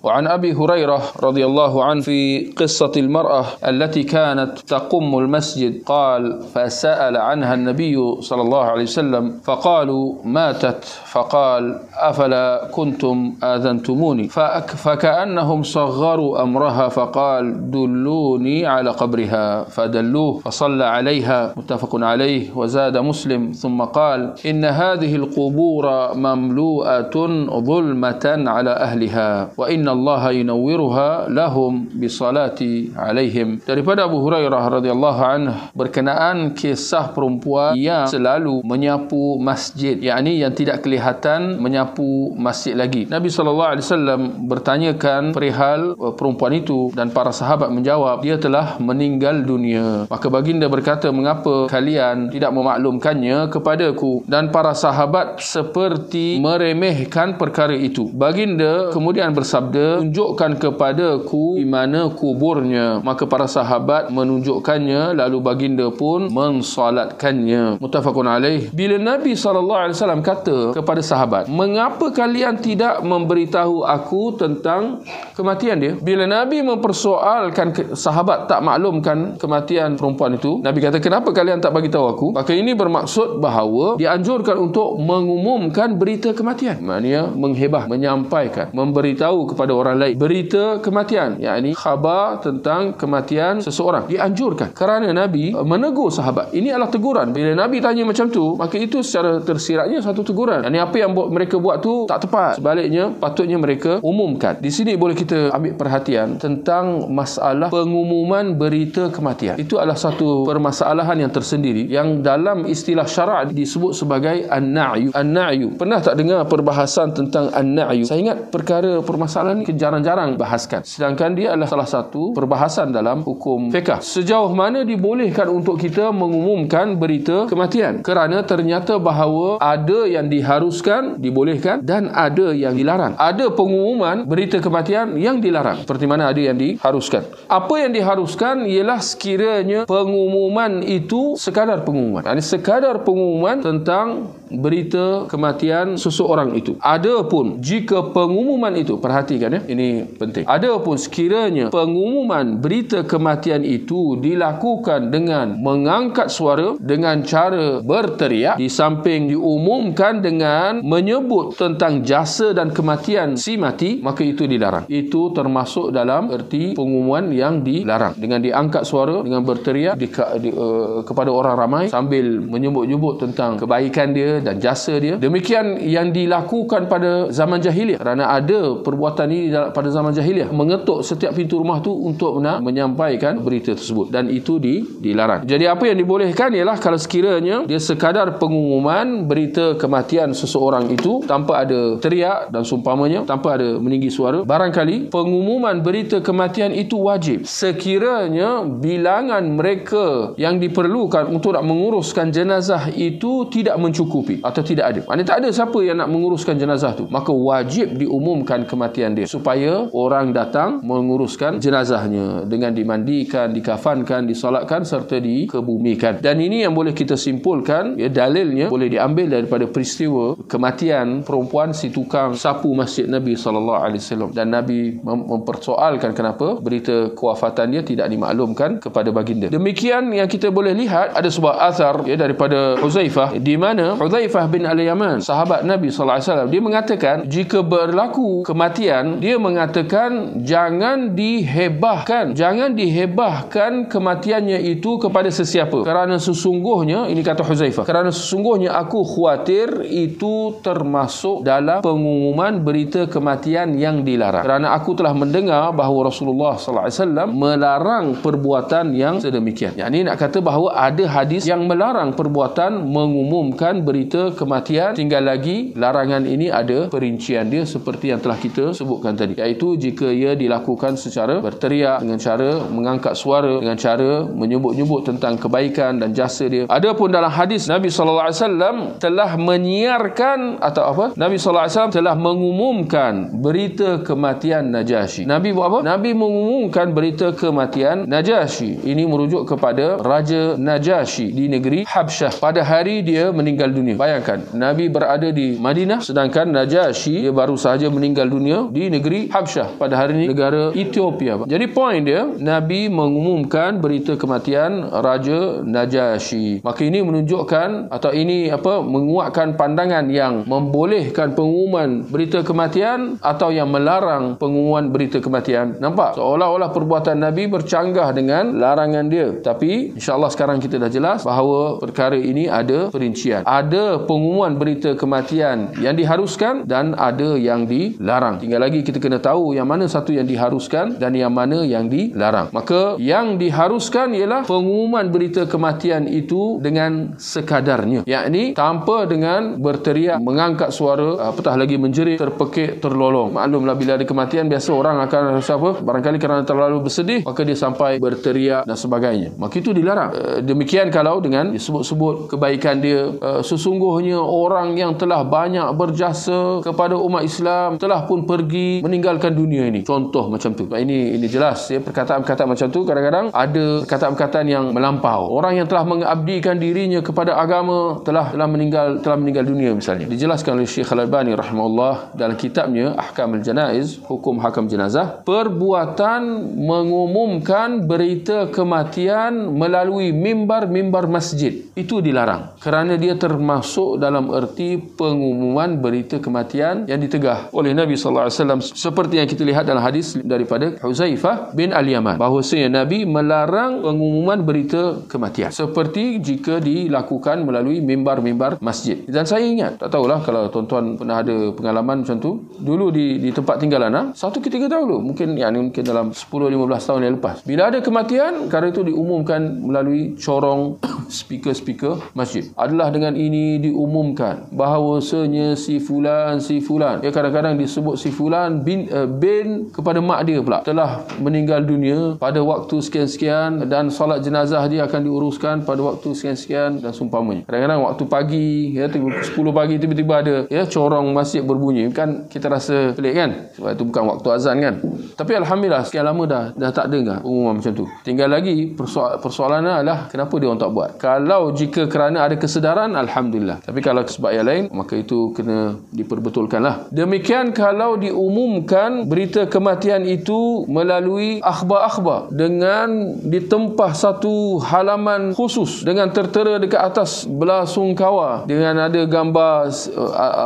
وعن أبي هريرة رضي الله عنه في قصة المرأة التي كانت تقم المسجد قال فسأل عنها النبي صلى الله عليه وسلم فقالوا ماتت فقال أفلا كنتم آذنتموني فكأنهم صغروا أمرها فقال دلوني على قبرها فدلوه فصلى عليها متفق عليه. وزاد مسلم ثم قال إن هذه القبور مملوءة ظلمة على أهلها وإن الله ينورها لهم بصلاة عليهم. Daripada Abu Hurairah radhiyallahu anhu berkenaan kisah perempuan yang selalu menyapu masjid, yakni yang tidak kelihatan menyapu masjid lagi. Nabi SAW bertanyakan perihal perempuan itu dan para sahabat menjawab dia telah meninggal dunia. Maka baginda berkata, mengapa kalian tidak memaklumkannya kepadaku? Dan para sahabat seperti meremehkan perkara itu. Baginda kemudian bersabda, tunjukkan kepadaku di mana kuburnya. Maka para sahabat menunjukkannya, lalu baginda pun mensolatkannya. Muttafaqun alaih. Bila Nabi SAW kata kepada sahabat, mengapa kalian tidak memberitahu aku tentang kematian dia? Bila Nabi mempersoalkan sahabat tak maklumkan kematian perempuan itu, Nabi kata, kenapa kalian tak bagi tahu aku? Maka ini bermaksud bahawa dianjurkan untuk mengumumkan berita kematian. Maknanya menghebah, menyampaikan, memberitahu kepada orang lain berita kematian, yakni khabar tentang kematian seseorang. Dianjurkan kerana Nabi menegur sahabat. Ini adalah teguran. Bila Nabi tanya macam tu, maka itu secara tersiratnya satu teguran. Yani apa yang mereka buat tu tak tepat. Sebaliknya patutnya mereka umumkan. Di sini boleh kita ambil perhatian tentang masalah pengumuman berita kematian. Itu adalah satu permasalahan yang tersendiri yang dalam istilah syarak disebut sebagai an-na'yu. An-na'yu. Pernah tak dengar perbahasan tentang an-na'yu? Saya ingat permasalahan ni jarang-jarang bahaskan. Sedangkan dia adalah salah satu perbahasan dalam hukum fiqh. Sejauh mana dibolehkan untuk kita mengumumkan berita kematian? Kerana ternyata bahawa ada yang diharuskan, dibolehkan, dan ada yang dilarang. Ada pengumuman berita kematian yang dilarang, seperti mana ada yang diharuskan. Apa yang diharuskan ialah sekiranya pengumuman itu sekadar pengumuman. Yani sekadar pengumuman tentang berita kematian seseorang itu. Adapun jika pengumuman itu, perhatikan ya, ini penting. Adapun sekiranya pengumuman berita kematian itu dilakukan dengan mengangkat suara, dengan cara berteriak, di samping diumumkan dengan menyebut tentang jasa dan kematian si mati, maka itu dilarang. Itu termasuk dalam erti pengumuman yang dilarang. Dengan diangkat suara, dengan berteriak kepada orang ramai sambil menyebut-nyebut tentang kebaikan dia dan jasa dia. Demikian yang dilakukan pada zaman jahiliah. Kerana ada perbuatan ini pada zaman jahiliah, mengetuk setiap pintu rumah tu untuk nak menyampaikan berita tersebut, dan itu dilarang. Jadi apa yang dibolehkan ialah kalau sekiranya dia sekadar pengumuman berita kematian seseorang itu tanpa ada teriak dan seumpamanya, tanpa ada meninggi suara, barangkali pengumuman berita kematian itu wajib sekiranya bilangan mereka yang diperlukan untuk nak menguruskan jenazah itu tidak mencukupi atau tidak ada. Maksudnya tak ada siapa yang nak menguruskan jenazah tu, maka wajib diumumkan kematian dia supaya orang datang menguruskan jenazahnya dengan dimandikan, dikafankan, disolatkan serta dikebumikan. Dan ini yang boleh kita simpulkan, ya, dalilnya boleh diambil daripada peristiwa kematian perempuan si tukang sapu masjid Nabi SAW, dan Nabi mempersoalkan kenapa berita kewafatan dia tidak dimaklumkan kepada baginda. Demikian yang kita boleh lihat. Ada sebuah athar, ya, daripada Huzaifah, di mana Huzaifah bin Al-Yaman, sahabat Nabi SAW, dia mengatakan jika berlaku kematian, dia mengatakan jangan dihebahkan kematiannya itu kepada sesiapa, kerana sesungguhnya, ini kata Huzaifah, kerana sesungguhnya aku khawatir itu termasuk dalam pengumuman berita kematian yang dilarang, kerana aku telah mendengar bahawa Rasulullah SAW melarang perbuatan yang sedemikian. Yang ini nak kata bahawa ada hadis yang melarang perbuatan mengumumkan berita kematian, tinggal lagi larangan ini ada perincian dia seperti yang telah kita sebutkan tadi, iaitu jika ia dilakukan secara berteriak, dengan cara mengangkat suara, dengan cara menyebut-nyebut tentang kebaikan dan jasa dia. Adapun dalam hadis Nabi SAW telah menyiarkan atau apa? Nabi SAW telah mengumumkan berita kematian Najasyi. Nabi buat apa? Nabi mengumumkan berita kematian Najasyi. Ini merujuk kepada Raja Najasyi di negeri Habsyah pada hari dia meninggal dunia. dunia. Bayangkan, Nabi berada di Madinah, sedangkan Najasyi dia baru sahaja meninggal dunia di negeri Habsyah, pada hari ini negara Ethiopia. Jadi poin dia, Nabi mengumumkan berita kematian Raja Najasyi. Maka ini menunjukkan, atau ini menguatkan pandangan yang membolehkan pengumuman berita kematian atau yang melarang pengumuman berita kematian. Nampak? Seolah-olah perbuatan Nabi bercanggah dengan larangan dia. Tapi insya-Allah sekarang kita dah jelas bahawa perkara ini ada perincian. Ada pengumuman berita kematian yang diharuskan dan ada yang dilarang. Tinggal lagi kita kena tahu yang mana satu yang diharuskan dan yang mana yang dilarang. Maka yang diharuskan ialah pengumuman berita kematian itu dengan sekadarnya, yakni tanpa dengan berteriak, mengangkat suara, apatah lagi menjerit, terpekik, terlolong. Maklumlah bila ada kematian biasa orang akan rasa barangkali kerana terlalu bersedih maka dia sampai berteriak dan sebagainya. Maka itu dilarang. Demikian kalau dengan disebut-sebut kebaikan dia, sesungguhnya orang yang telah banyak berjasa kepada umat Islam telah pun pergi meninggalkan dunia ini. Contoh macam tu. Ini jelas ya, perkataan-perkataan macam tu kadang-kadang ada perkataan-perkataan yang melampau. Orang yang telah mengabdikan dirinya kepada agama telah meninggal dunia misalnya. Dijelaskan oleh Syekh Al-Albani rahimahullah dalam kitabnya Ahkamul Janaiz, hukum hakam jenazah, perbuatan mengumumkan berita kematian melalui mimbar masjid itu dilarang kerana dia termasuk dalam erti pengumuman berita kematian yang ditegah oleh Nabi sallallahu alaihi wasallam, seperti yang kita lihat dalam hadis daripada Huzaifah bin Al-Yaman bahawasanya Nabi melarang pengumuman berita kematian seperti jika dilakukan melalui mimbar masjid. Dan saya ingat, tak tahulah kalau tuan-tuan pernah ada pengalaman macam tu dulu di tempat tinggalan, satu ketika dahulu mungkin dalam 10-15 tahun yang lepas, bila ada kematian, perkara itu diumumkan melalui corong speaker masjid. Adalah dengan ini diumumkan bahawasanya si fulan ya, kadang-kadang disebut si fulan bin kepada mak dia pula telah meninggal dunia pada waktu sekian-sekian dan solat jenazah dia akan diuruskan pada waktu sekian-sekian dan seumpamanya. Kadang-kadang waktu pagi ya, 10 pagi tiba-tiba ada ya corong masjid berbunyi, kan kita rasa pelik kan, sebab itu bukan waktu azan kan. Tapi alhamdulillah sekian lama dah tak dengar pengumuman macam tu. Tinggal lagi persoalannya adalah kenapa dia orang tak buat. Kalau jika kerana ada kesedaran, alhamdulillah. Tapi kalau sebab yang lain, maka itu kena diperbetulkanlah. Demikian kalau diumumkan berita kematian itu melalui akhbar dengan ditempah satu halaman khusus dengan tertera dekat atas belasungkawa dengan ada gambar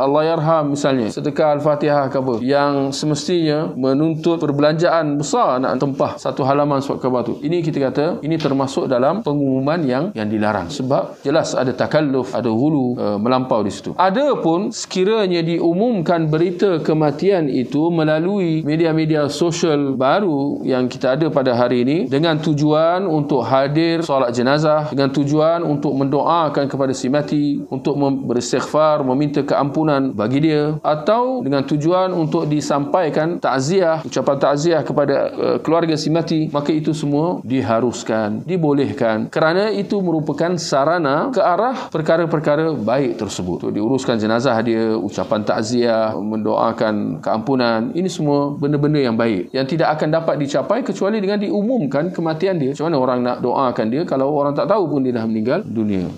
Allahyarham misalnya, sedekah Al-Fatihah ke apa, yang semestinya menuntut perbelanjaan besar nak tempah satu halaman surat khabar tu. Ini kita kata ini termasuk dalam pengumuman yang dilarang, sebab jelas ada takalluf, ada hulu melampau di situ. Adapun sekiranya diumumkan berita kematian itu melalui media-media sosial baru yang kita ada pada hari ini dengan tujuan untuk hadir solat jenazah, dengan tujuan untuk mendoakan kepada si mati, untuk beristighfar, meminta keampunan bagi dia, atau dengan tujuan untuk disampaikan takziah, ucapan takziah kepada keluarga si mati, maka itu semua diharuskan, dibolehkan, kerana itu merupakan sarana ke arah perkara-perkara baik tersebut. Untuk diuruskan jenazah dia, ucapan takziah, mendoakan keampunan, ini semua benda-benda yang baik yang tidak akan dapat dicapai kecuali dengan diumumkan kematian dia. Macam mana orang nak doakan dia kalau orang tak tahu pun dia dah meninggal dunia?